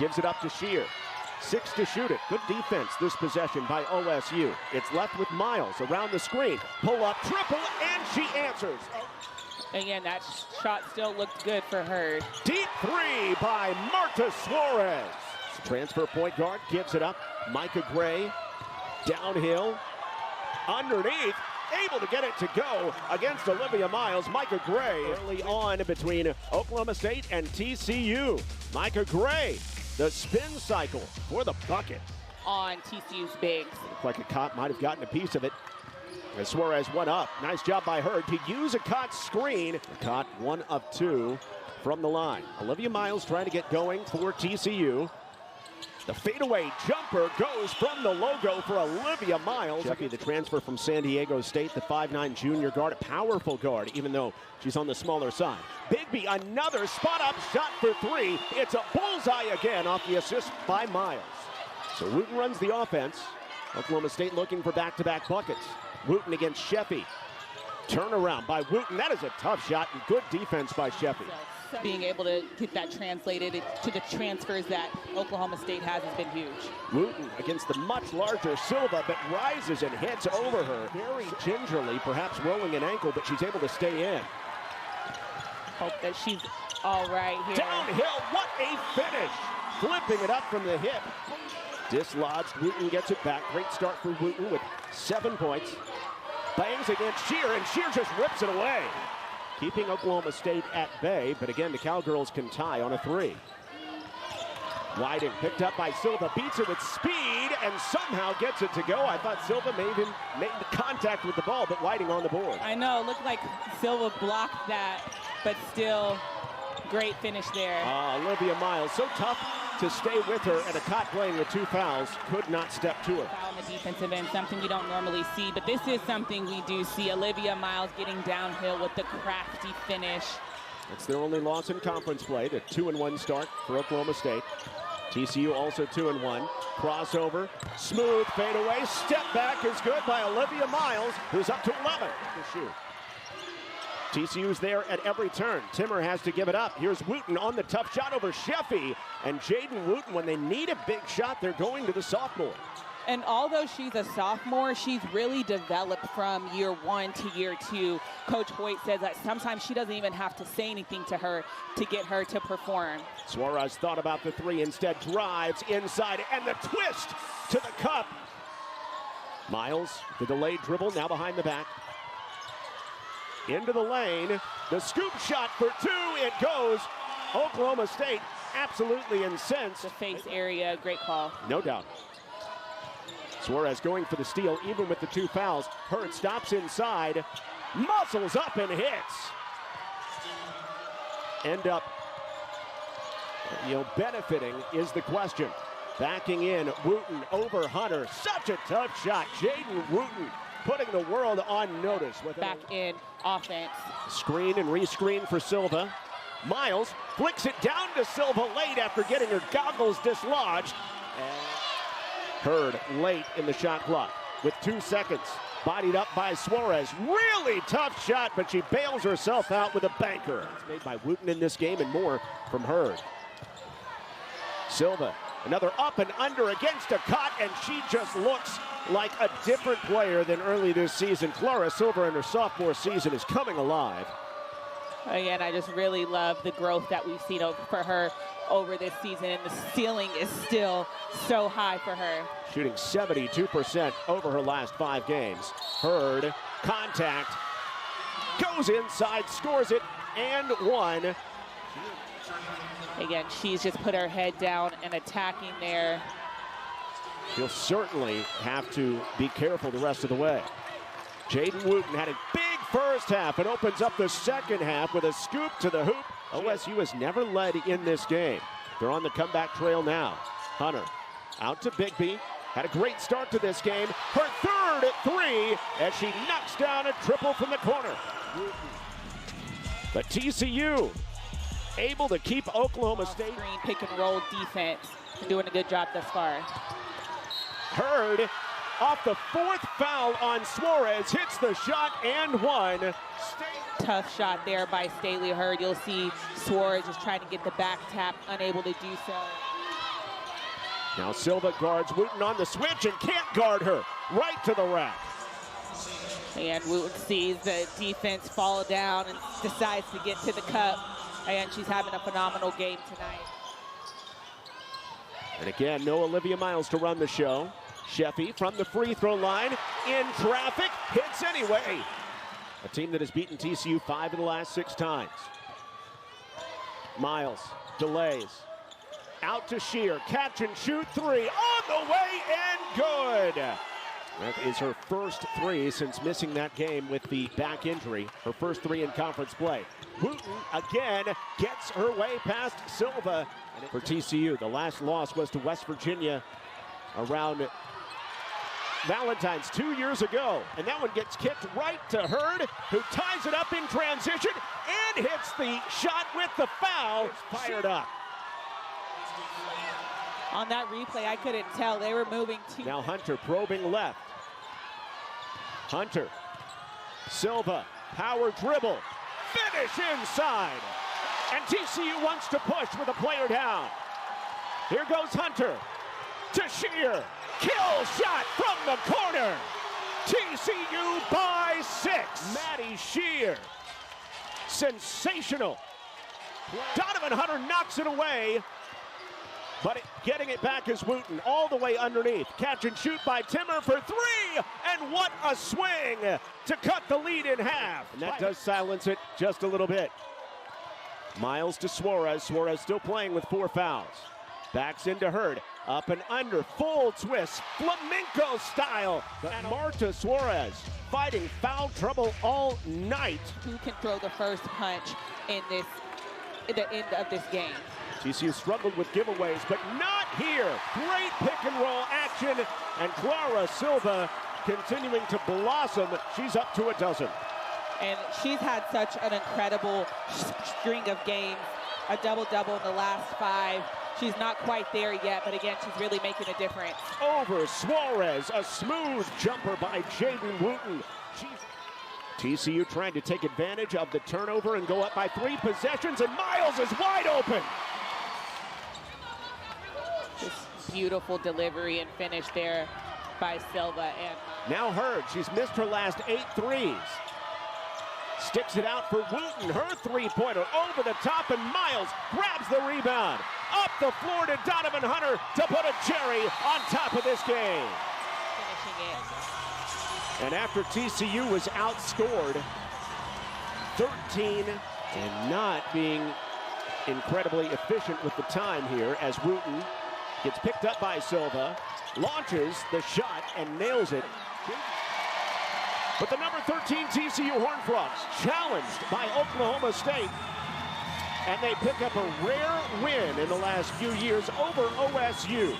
Gives it up to Shear. 6 to shoot it. Good defense this possession by OSU. It's left with Miles around the screen. Pull up, triple, and she answers. Again, that shot still looked good for her. Deep three by Marta Suarez. Transfer point guard gives it up. Micah Gray downhill. Underneath. Able to get it to go against Olivia Miles. Micah Gray early on between Oklahoma State and TCU. Micah Gray, the spin cycle for the bucket. On TCU's bigs. Looked like a cop might have gotten a piece of it. As Suarez went up. Nice job by her to use a caught screen. Caught 1 of 2 from the line. Olivia Miles trying to get going for TCU. The fadeaway jumper goes from the logo for Olivia Miles. Jeffy, the transfer from San Diego State, the 5'9" junior guard, a powerful guard, even though she's on the smaller side. Bigby, another spot-up shot for 3. It's a bullseye again off the assist by Miles. So Wooten runs the offense. Oklahoma State looking for back-to-back buckets. Wooten against Sheffy. Turnaround by Wooten. That is a tough shot and good defense by Sheffy. Being able to get that translated to the transfers that Oklahoma State has been huge. Wooten against the much larger Silva, but rises and hits over her. Very gingerly, perhaps rolling an ankle, but she's able to stay in. Hope that she's all right here. Downhill, what a finish! Flipping it up from the hip. Dislodged, Wooten gets it back. Great start for Wooten with 7 points. Bangs against Shear, and Shear just rips it away. Keeping Oklahoma State at bay, but again, the Cowgirls can tie on a 3. Whiting picked up by Silva, beats it with speed, and somehow gets it to go. I thought Silva made contact with the ball, but Whiting on the board. I know, it looked like Silva blocked that, but still, great finish there. Olivia Miles, so tough to stay with her, and a caught playing with 2 fouls, could not step to her. Foul on the defensive end, something you don't normally see, but this is something we do see. Olivia Miles getting downhill with the crafty finish. It's their only loss in conference play, the 2-1 start for Oklahoma State. TCU also 2-1. Crossover, smooth fadeaway, step back is good by Olivia Miles, who's up to 11 to shoot. TCU's there at every turn. Timmer has to give it up. Here's Wooten on the tough shot over Sheffy. And Jaden Wooten, when they need a big shot, they're going to the sophomore. And although she's a sophomore, she's really developed from year 1 to year 2. Coach Hoyt says that sometimes she doesn't even have to say anything to her to get her to perform. Suarez thought about the 3, instead drives inside, and the twist to the cup. Miles, the delayed dribble, now behind the back. Into the lane, the scoop shot for 2, it goes. Oklahoma State absolutely incensed. The face area, great call. No doubt. Suarez going for the steal, even with the 2 fouls. Hurd stops inside, muscles up and hits. End up, benefiting is the question. Backing in, Wooten over Hunter. Such a tough shot. Jaden Wooten putting the world on notice. With back in offense. Screen and rescreen for Silva. Miles flicks it down to Silva late after getting her goggles dislodged. Hurd late in the shot clock with 2 seconds. Bodied up by Suarez. Really tough shot, but she bails herself out with a banker. It's made by Wooten in this game and more from Hurd. Silva, another up and under against a cut, and she just looks like a different player than early this season. Clara Silva in her sophomore season is coming alive. Again, I just really love the growth that we've seen for her over this season, and the ceiling is still so high for her. Shooting 72% over her last 5 games. Hurd, contact, goes inside, scores it, and 1. Again, she's just put her head down and attacking there. She'll certainly have to be careful the rest of the way. Jaden Wooten had a big first half and opens up the second half with a scoop to the hoop. OSU has never led in this game. They're on the comeback trail now. Hunter out to Bigby. Had a great start to this game. Her third at 3 as she knocks down a triple from the corner. But TCU able to keep Oklahoma State. Screen pick and roll defense. Doing a good job thus far. Hurd off the 4th foul on Suarez, hits the shot and 1. Tough shot there by Staley Hurd. You'll see Suarez just trying to get the back tap, unable to do so. Now Silva guards Wooten on the switch and can't guard her. Right to the rack. And Wooten sees the defense fall down and decides to get to the cup. And she's having a phenomenal game tonight. And again, no Olivia Miles to run the show. Sheffy from the free throw line, in traffic, hits anyway. A team that has beaten TCU 5 of the last 6 times. Miles delays. Out to Shear, catch and shoot 3, on the way and good. That is her first 3 since missing that game with the back injury. Her first 3 in conference play. Wooten again gets her way past Silva. And for TCU, the last loss was to West Virginia around Valentine's 2 years ago. And that one gets kicked right to Hurd, who ties it up in transition and hits the shot with the foul. Fired up. On that replay, I couldn't tell. They were moving too. Now Hunter probing left. Hunter. Silva. Power dribble. Finish inside. And TCU wants to push with a player down. Here goes Hunter. To Shear. Kill shot from the corner. TCU by 6. Maddie Shear. Sensational. Donovan Hunter knocks it away. But getting it back is Wooten all the way underneath. Catch and shoot by Timmer for 3. And what a swing to cut the lead in half. And that does silence it just a little bit. Miles to Suarez. Suarez still playing with 4 fouls. Backs into Hurd. Up and under. Full twist. Flamenco style. And Marta Suarez fighting foul trouble all night. Who can throw the first punch in the end of this game? TCU struggled with giveaways, but not here. Great pick and roll action, and Clara Silva continuing to blossom. She's up to a dozen. And she's had such an incredible string of games, a double-double in the last 5. She's not quite there yet, but again, she's really making a difference. Over Suarez, a smooth jumper by Jaden Wooten. TCU trying to take advantage of the turnover and go up by 3 possessions, and Miles is wide open. This beautiful delivery and finish there by Silva. And now Hurd, she's missed her last 8 threes. Sticks it out for Wooten, her 3-pointer over the top, and Miles grabs the rebound. Up the floor to Donovan Hunter to put a cherry on top of this game. Finishing it. And after TCU was outscored 13 and not being incredibly efficient with the time here, as Wooten gets picked up by Silva, launches the shot and nails it. But the number 13 TCU Horned Frogs challenged by Oklahoma State, and they pick up a rare win in the last few years over OSU.